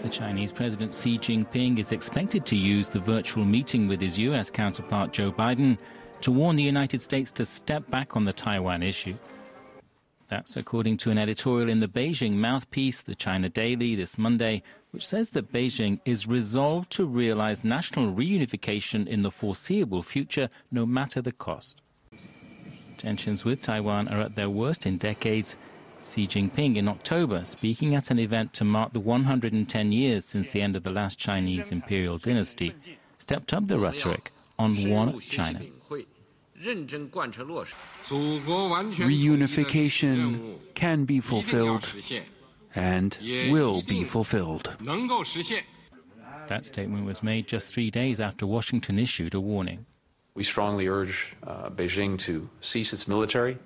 The Chinese President Xi Jinping is expected to use the virtual meeting with his U.S. counterpart Joe Biden to warn the United States to step back on the Taiwan issue. That's according to an editorial in the Beijing Mouthpiece, the China Daily, this Monday, which says that Beijing is resolved to realize national reunification in the foreseeable future, no matter the cost. Tensions with Taiwan are at their worst in decades. Xi Jinping in October, speaking at an event to mark the 110 years since the end of the last Chinese imperial dynasty, stepped up the rhetoric on one China. Reunification can be fulfilled and will be fulfilled. That statement was made just 3 days after Washington issued a warning. We strongly urge Beijing to cease its military,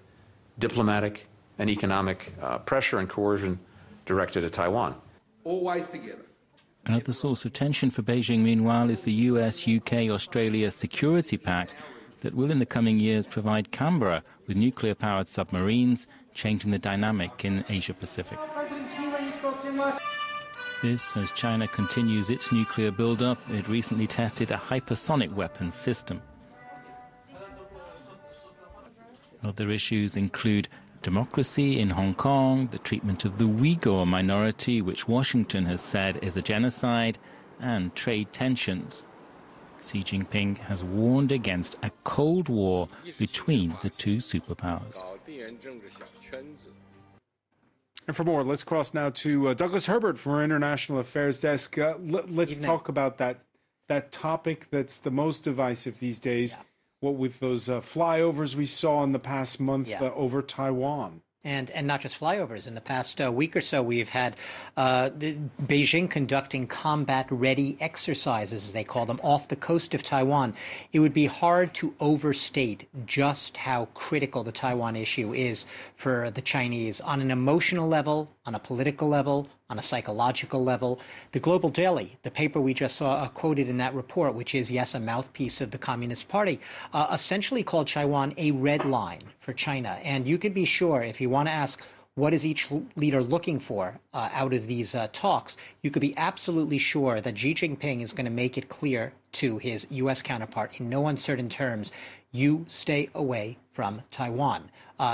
diplomatic, and economic pressure and coercion directed at Taiwan. Always together. Another source of tension for Beijing, meanwhile, is the US, UK, Australia Security Pact that will in the coming years provide Canberra with nuclear-powered submarines, changing the dynamic in Asia-Pacific. This as China continues its nuclear build-up. It recently tested a hypersonic weapons system. Other issues include democracy in Hong Kong, the treatment of the Uyghur minority, which Washington has said is a genocide, and trade tensions. Xi Jinping has warned against a Cold War between the two superpowers. And for more, let's cross now to Douglas Herbert from our International Affairs Desk. Let's talk about that topic that's the most divisive these days. Yeah. What with those flyovers we saw in the past month over Taiwan. And not just flyovers. In the past week or so, we've had Beijing conducting combat-ready exercises, as they call them, off the coast of Taiwan. It would be hard to overstate just how critical the Taiwan issue is for the Chinese on an emotional level, on a political level, on a psychological level. The Global Daily, the paper we just saw quoted in that report, which is, yes, a mouthpiece of the Communist Party, essentially called Taiwan a red line for China. And you could be sure, if you want to ask what is each leader looking for out of these talks, you could be absolutely sure that Xi Jinping is going to make it clear to his U.S. counterpart in no uncertain terms, you stay away from Taiwan.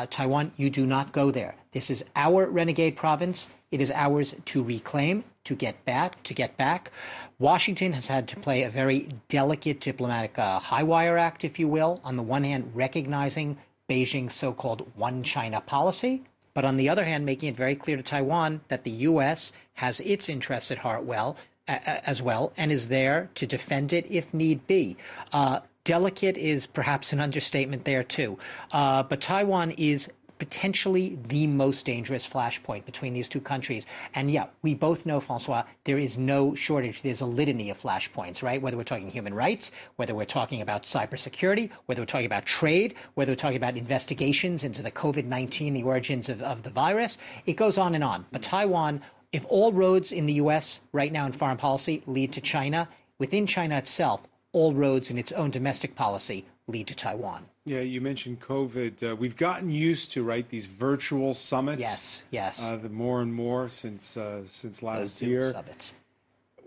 Taiwan, you do not go there. This is our renegade province. It is ours to reclaim, to get back. Washington has had to play a very delicate diplomatic high wire act, if you will. On the one hand, recognizing Beijing's so-called one China policy, but on the other hand, making it very clear to Taiwan that the U.S. has its interests at heart as well, and is there to defend it if need be. Delicate is perhaps an understatement there, too. But Taiwan is potentially the most dangerous flashpoint between these two countries. And yeah, we both know, Francois, there is no shortage. There's a litany of flashpoints, right? Whether we're talking human rights, whether we're talking about cybersecurity, whether we're talking about trade, whether we're talking about investigations into the COVID-19, the origins of the virus, it goes on and on. But Taiwan, if all roads in the U.S. right now in foreign policy lead to China, within China itself, all roads in its own domestic policy lead to Taiwan. Yeah, you mentioned COVID. We've gotten used to, right, these virtual summits. Yes. The more and more since last year. Summits.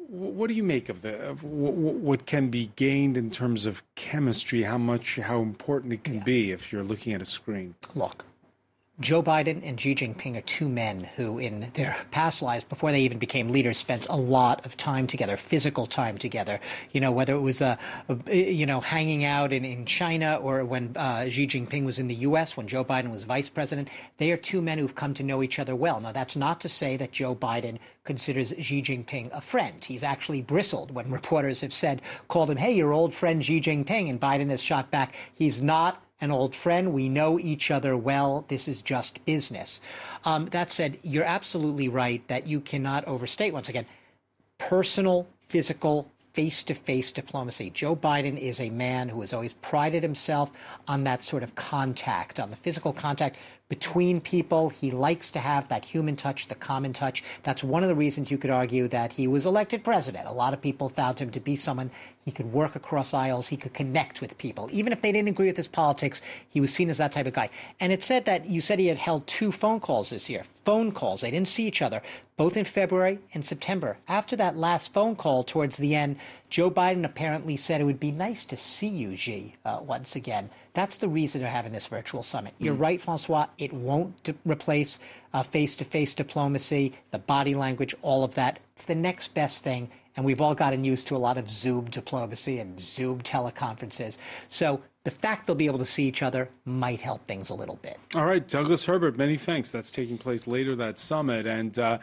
What do you make of what can be gained in terms of chemistry? How important it can be if you're looking at a screen? Look, Joe Biden and Xi Jinping are two men who, in their past lives, before they even became leaders, spent a lot of time together, physical time together. You know, whether it was, hanging out in China or when Xi Jinping was in the U.S., when Joe Biden was vice president, they are two men who've come to know each other well. Now, that's not to say that Joe Biden considers Xi Jinping a friend. He's actually bristled when reporters have called him, hey, your old friend Xi Jinping, and Biden has shot back, he's not an old friend. We know each other well. This is just business. That said, you're absolutely right that you cannot overstate, once again, personal, physical, face-to-face diplomacy. Joe Biden is a man who has always prided himself on that sort of contact, on the physical contact, between people. He likes to have that human touch, the common touch. That's one of the reasons you could argue that he was elected president. A lot of people found him to be someone he could work across aisles, he could connect with people. Even if they didn't agree with his politics, he was seen as that type of guy. And it said that you said he had held 2 phone calls this year. Phone calls. They didn't see each other, both in February and September. After that last phone call towards the end, Joe Biden apparently said it would be nice to see you, Xi, once again. That's the reason they're having this virtual summit. You're right, Francois. It won't replace face-to-face diplomacy, the body language, all of that. It's the next best thing. And we've all gotten used to a lot of Zoom diplomacy and Zoom teleconferences. So the fact they'll be able to see each other might help things a little bit. All right, Douglas Herbert, many thanks. That's taking place later, that summit. And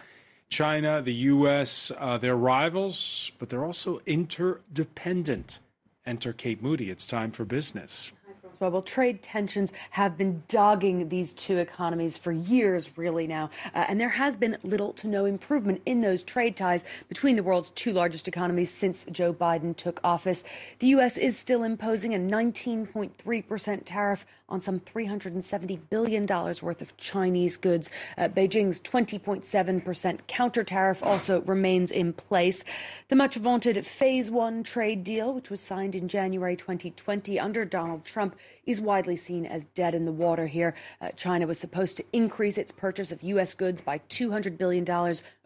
China, the U.S., they're rivals, but they're also interdependent. Enter Kate Moody. It's time for business. Well, trade tensions have been dogging these two economies for years, really now, and there has been little to no improvement in those trade ties between the world's 2 largest economies since Joe Biden took office. The U.S. is still imposing a 19.3% tariff on some $370 billion worth of Chinese goods. Beijing's 20.7% counter tariff also remains in place. The much vaunted Phase 1 trade deal, which was signed in January 2020 under Donald Trump, is widely seen as dead in the water here. China was supposed to increase its purchase of U.S. goods by $200 billion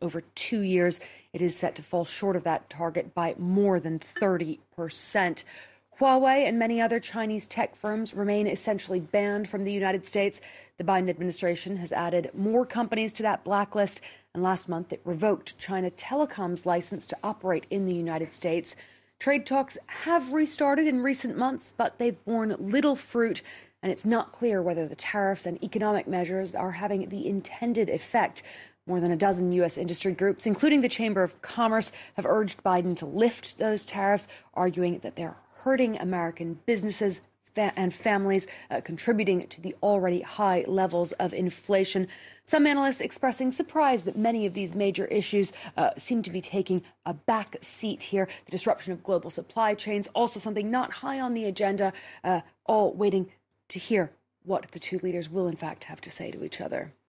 over 2 years. It is set to fall short of that target by more than 30%. Huawei and many other Chinese tech firms remain essentially banned from the United States. The Biden administration has added more companies to that blacklist, and last month it revoked China Telecom's license to operate in the United States. Trade talks have restarted in recent months, but they've borne little fruit, and it's not clear whether the tariffs and economic measures are having the intended effect. More than a dozen U.S. industry groups, including the Chamber of Commerce, have urged Biden to lift those tariffs, arguing that they're hurting American businesses and families, contributing to the already high levels of inflation. Some analysts expressing surprise that many of these major issues seem to be taking a back seat here. The disruption of global supply chains, also something not high on the agenda, all waiting to hear what the 2 leaders will in fact have to say to each other.